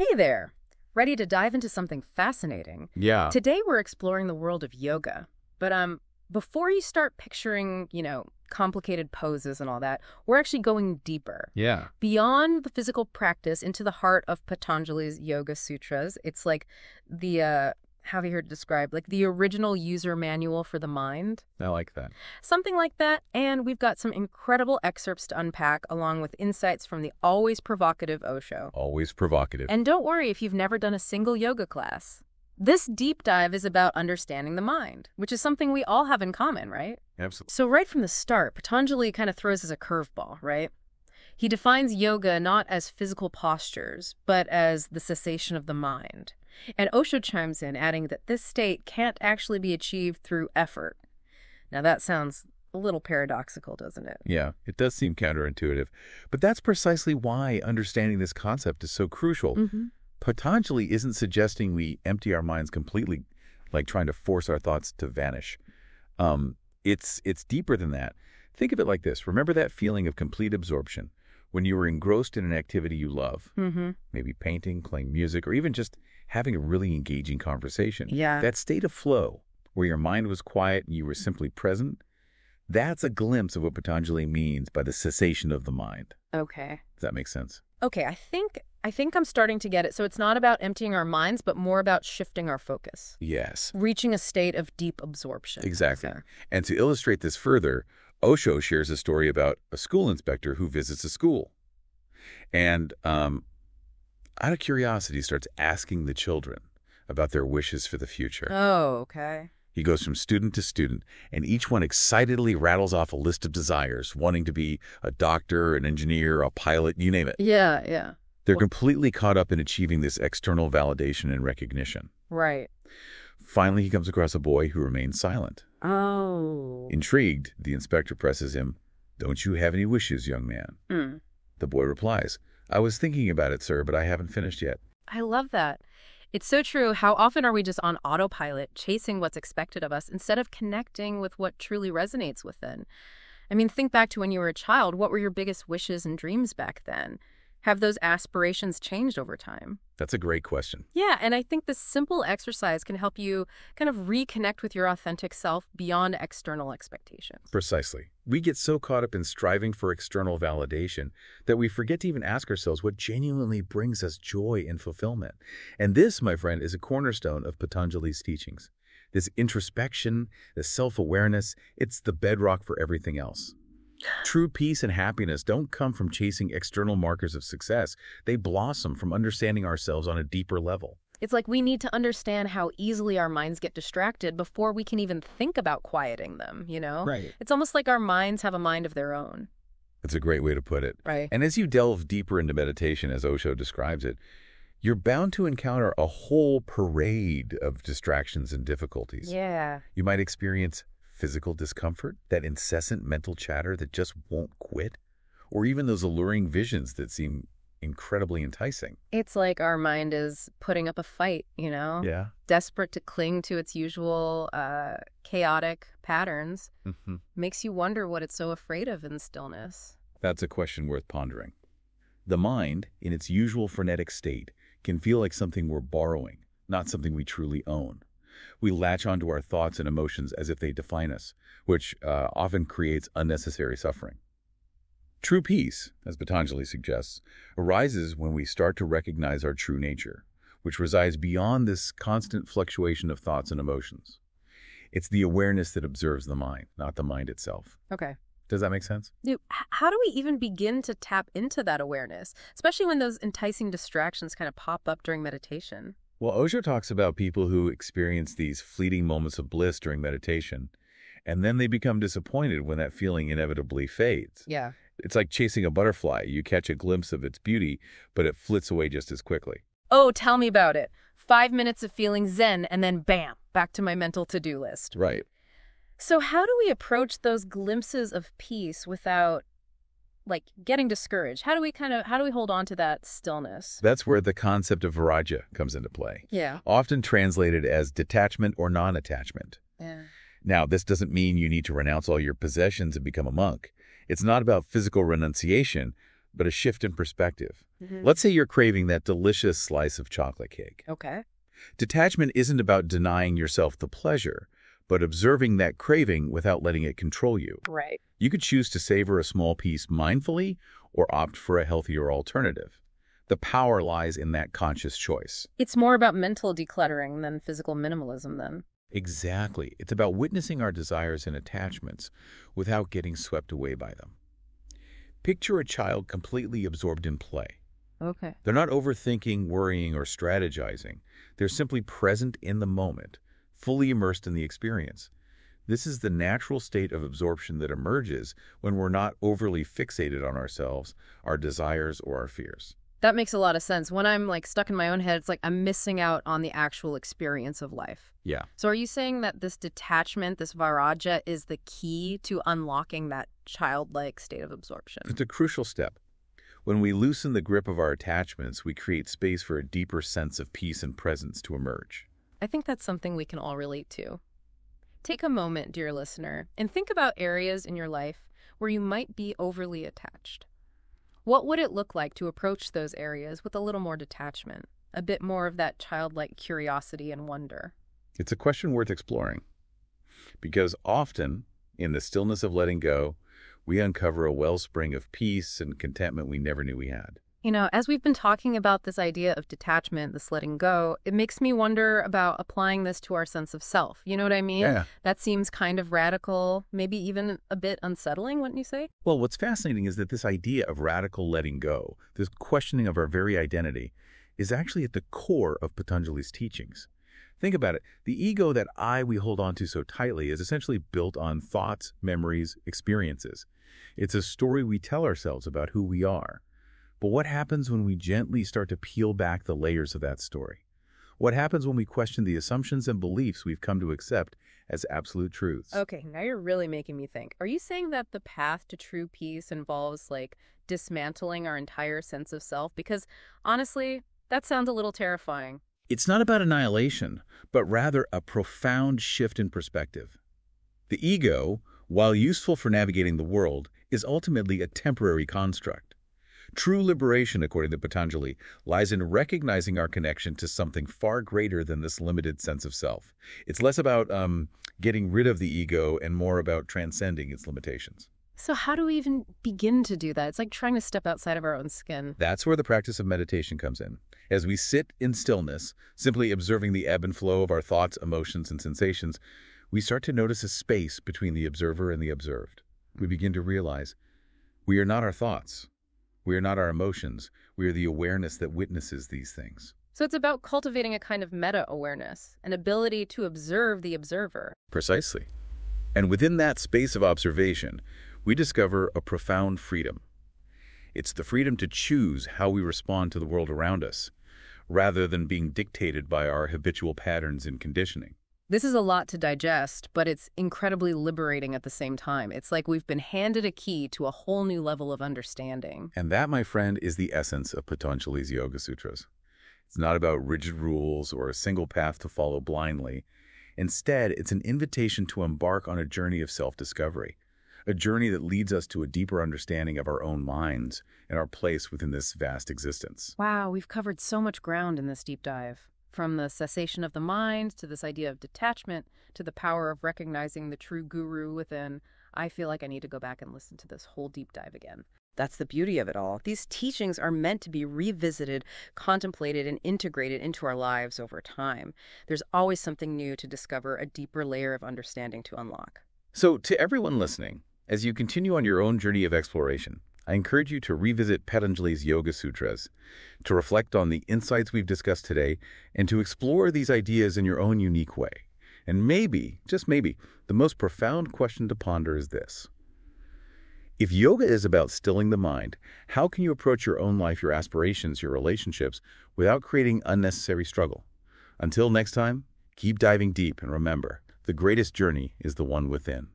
Hey there! Ready to dive into something fascinating? Yeah. Today we're exploring the world of yoga. But before you start picturing, complicated poses and all that, we're actually going deeper. Yeah. Beyond the physical practice into the heart of Patanjali's Yoga Sutras. It's like the, how have you heard it described? Like the original user manual for the mind. I like that. Something like that, and we've got some incredible excerpts to unpack, along with insights from the always provocative Osho. Always provocative. And don't worry if you've never done a single yoga class. This deep dive is about understanding the mind, which is something we all have in common, right? Absolutely. So right from the start, Patanjali kind of throws us a curveball, right? He defines yoga not as physical postures, but as the cessation of the mind. And Osho chimes in, adding that this state can't actually be achieved through effort. Now that sounds a little paradoxical, doesn't it? Yeah, it does seem counterintuitive. But that's precisely why understanding this concept is so crucial. Patanjali isn't suggesting we empty our minds completely, like trying to force our thoughts to vanish. It's deeper than that. Think of it like this. Remember that feeling of complete absorption when you were engrossed in an activity you love, maybe painting, playing music, or even just having a really engaging conversation. Yeah. That state of flow where your mind was quiet and you were simply present, that's a glimpse of what Patanjali means by the cessation of the mind. Okay. Does that make sense? Okay, I think I'm starting to get it. So it's not about emptying our minds, but more about shifting our focus. Yes. Reaching a state of deep absorption. Exactly. So. And to illustrate this further, Osho shares a story about a school inspector who visits a school. And out of curiosity, starts asking the children about their wishes for the future. Oh, okay. He goes from student to student, and each one excitedly rattles off a list of desires, wanting to be a doctor, an engineer, a pilot, you name it. Yeah, yeah. They're completely caught up in achieving this external validation and recognition. Right. Finally, he comes across a boy who remains silent. Oh. Intrigued, the inspector presses him, "Don't you have any wishes, young man?" The boy replies, "I was thinking about it, sir, but I haven't finished yet." I love that. It's so true. How often are we just on autopilot, chasing what's expected of us instead of connecting with what truly resonates within? I mean, think back to when you were a child. What were your biggest wishes and dreams back then? Have those aspirations changed over time? That's a great question. Yeah, and I think this simple exercise can help you kind of reconnect with your authentic self beyond external expectations. Precisely. We get so caught up in striving for external validation that we forget to even ask ourselves what genuinely brings us joy and fulfillment. And this, my friend, is a cornerstone of Patanjali's teachings. This introspection, this self-awareness, it's the bedrock for everything else. True peace and happiness don't come from chasing external markers of success. They blossom from understanding ourselves on a deeper level. It's like we need to understand how easily our minds get distracted before we can even think about quieting them, Right. It's almost like our minds have a mind of their own. That's a great way to put it. Right. And as you delve deeper into meditation, as Osho describes it, you're bound to encounter a whole parade of distractions and difficulties. Yeah. You might experience physical discomfort, that incessant mental chatter that just won't quit, or even those alluring visions that seem incredibly enticing. It's like our mind is putting up a fight, Yeah. Desperate to cling to its usual chaotic patterns. Makes you wonder what it's so afraid of in stillness. That's a question worth pondering. The mind, in its usual frenetic state, can feel like something we're borrowing, not something we truly own. We latch onto our thoughts and emotions as if they define us, which often creates unnecessary suffering. True peace, as Patanjali suggests, arises when we start to recognize our true nature, which resides beyond this constant fluctuation of thoughts and emotions. It's the awareness that observes the mind, not the mind itself. Okay. Does that make sense? How do we even begin to tap into that awareness, especially when those enticing distractions kind of pop up during meditation? Well, Osho talks about people who experience these fleeting moments of bliss during meditation, and then they become disappointed when that feeling inevitably fades. Yeah. It's like chasing a butterfly. You catch a glimpse of its beauty, but it flits away just as quickly. Oh, tell me about it. 5 minutes of feeling zen, and then bam, back to my mental to-do list. Right. So how do we approach those glimpses of peace without getting discouraged? How do we hold on to that stillness? That's where the concept of viraja comes into play. Yeah. Often translated as detachment or non-attachment. Yeah. Now, this doesn't mean you need to renounce all your possessions and become a monk. It's not about physical renunciation, but a shift in perspective. Hmm. Let's say you're craving that delicious slice of chocolate cake. Okay. Detachment isn't about denying yourself the pleasure, but observing that craving without letting it control you. Right. You could choose to savor a small piece mindfully or opt for a healthier alternative. The power lies in that conscious choice. It's more about mental decluttering than physical minimalism then. Exactly. It's about witnessing our desires and attachments without getting swept away by them. Picture a child completely absorbed in play. Okay. They're not overthinking, worrying, or strategizing. They're simply present in the moment, fully immersed in the experience. This is the natural state of absorption that emerges when we're not overly fixated on ourselves, our desires, or our fears. That makes a lot of sense. When I'm like stuck in my own head, it's like I'm missing out on the actual experience of life. Yeah. So are you saying that this detachment, this viraja, is the key to unlocking that childlike state of absorption? It's a crucial step. When we loosen the grip of our attachments, we create space for a deeper sense of peace and presence to emerge. I think that's something we can all relate to. Take a moment, dear listener, and think about areas in your life where you might be overly attached. What would it look like to approach those areas with a little more detachment, a bit more of that childlike curiosity and wonder? It's a question worth exploring, because often, in the stillness of letting go, we uncover a wellspring of peace and contentment we never knew we had. You know, as we've been talking about this idea of detachment, this letting go, it makes me wonder about applying this to our sense of self. You know what I mean? Yeah. That seems kind of radical, maybe even a bit unsettling, wouldn't you say? Well, what's fascinating is that this idea of radical letting go, this questioning of our very identity, is actually at the core of Patanjali's teachings. Think about it. The ego, that I we hold on to so tightly, is essentially built on thoughts, memories, experiences. It's a story we tell ourselves about who we are. But what happens when we gently start to peel back the layers of that story? What happens when we question the assumptions and beliefs we've come to accept as absolute truths? Okay, now you're really making me think. Are you saying that the path to true peace involves, like, dismantling our entire sense of self? Because, honestly, that sounds a little terrifying. It's not about annihilation, but rather a profound shift in perspective. The ego, while useful for navigating the world, is ultimately a temporary construct. True liberation, according to Patanjali, lies in recognizing our connection to something far greater than this limited sense of self. It's less about getting rid of the ego and more about transcending its limitations. So how do we even begin to do that? It's like trying to step outside of our own skin. That's where the practice of meditation comes in. As we sit in stillness, simply observing the ebb and flow of our thoughts, emotions, and sensations, we start to notice a space between the observer and the observed. We begin to realize we are not our thoughts. We are not our emotions. We are the awareness that witnesses these things. So it's about cultivating a kind of meta-awareness, an ability to observe the observer. Precisely. And within that space of observation, we discover a profound freedom. It's the freedom to choose how we respond to the world around us, rather than being dictated by our habitual patterns and conditioning. This is a lot to digest, but it's incredibly liberating at the same time. It's like we've been handed a key to a whole new level of understanding. And that, my friend, is the essence of Patanjali's Yoga Sutras. It's not about rigid rules or a single path to follow blindly. Instead, it's an invitation to embark on a journey of self-discovery, a journey that leads us to a deeper understanding of our own minds and our place within this vast existence. Wow, we've covered so much ground in this deep dive. From the cessation of the mind to this idea of detachment to the power of recognizing the true guru within. I feel like I need to go back and listen to this whole deep dive again. That's the beauty of it all. These teachings are meant to be revisited, contemplated, and integrated into our lives over time. There's always something new to discover, a deeper layer of understanding to unlock. So, to everyone listening, as you continue on your own journey of exploration, I encourage you to revisit Patanjali's Yoga Sutras, to reflect on the insights we've discussed today, and to explore these ideas in your own unique way. And maybe, just maybe, the most profound question to ponder is this. If yoga is about stilling the mind, how can you approach your own life, your aspirations, your relationships, without creating unnecessary struggle? Until next time, keep diving deep and remember, the greatest journey is the one within.